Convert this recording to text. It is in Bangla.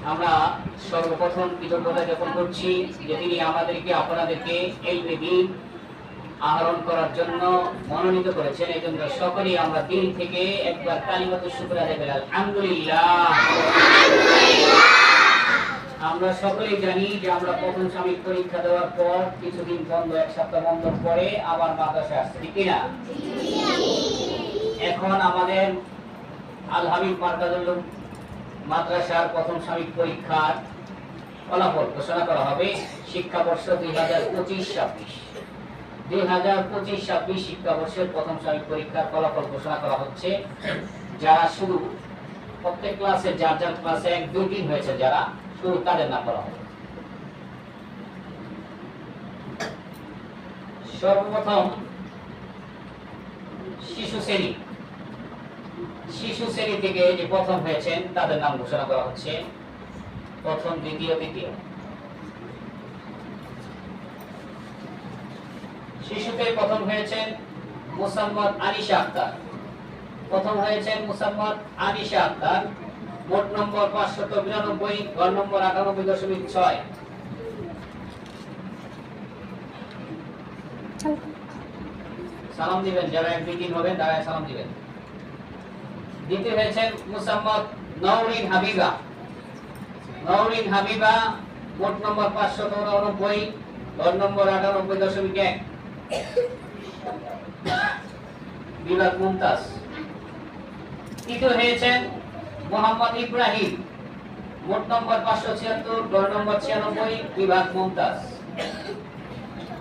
আমরা সর্বপ্রথম কৃতজ্ঞতা জ্ঞাপন করছি যে তিনি আমাদেরকে আপনাদেরকে এই দিন আহরণ করার জন্য মনোনীত করেছেন। এই জন্য সকলেই আমরা দিন থেকে একবার কালিমাতুশ শুকর আদায় করি, আলহামদুলিল্লাহ। আমরা সকলেই জানি যে আমরা প্রথম সাময়িক পরীক্ষা দেওয়ার পর কিছুদিন বন্ধ, এক সপ্তাহ বন্ধ পরে আবার মাদ্রাসায় আসছে, ঠিক না? এখন আমাদের আল হাবিব মার্কাজুল মাদ্রাসার প্রথম সাময়িক পরীক্ষার ফলাফল ঘোষণা করা হবে। শিক্ষাবর্ষ 2025-26 2025-26 শিক্ষাবর্ষের প্রথম সাময়িক পরীক্ষার ফলাফল ঘোষণা করা হচ্ছে। যারা শুরু প্রত্যেক ক্লাসে যার যার ক্লাসে 1-2 দিন হয়েছে, যারা শুরু তাদের নাম বলা হবে। সর্বপ্রথম শিশু শ্রেণী থেকে যে প্রথম হয়েছেন তাদের নাম ঘোষণা করা হচ্ছে। প্রথম, দ্বিতীয়, তৃতীয়। শিশুতে প্রথম হয়েছেন মুসাম্মদ আনিশা আক্তার। প্রথম হয়েছেন মুসাম্মদ আনিশা আক্তার। মোট নম্বর 592, গড় নম্বর 98.6। সালাম দিবেন, যারা 1-2 দিন হবেন তারা সালাম দিবেন। দ্বিতীয় হয়েছেন মুসাম্মদ নওরিন হাবিবা। মোট নম্বর 599, গড় নম্বর 98.1, বিভাগ মুমতাজ। তৃতীয় হয়েছেন মোহাম্মদ ইব্রাহিম। মোট নম্বর 576, গড় নম্বর 96, বিভাগ মুমতাজ।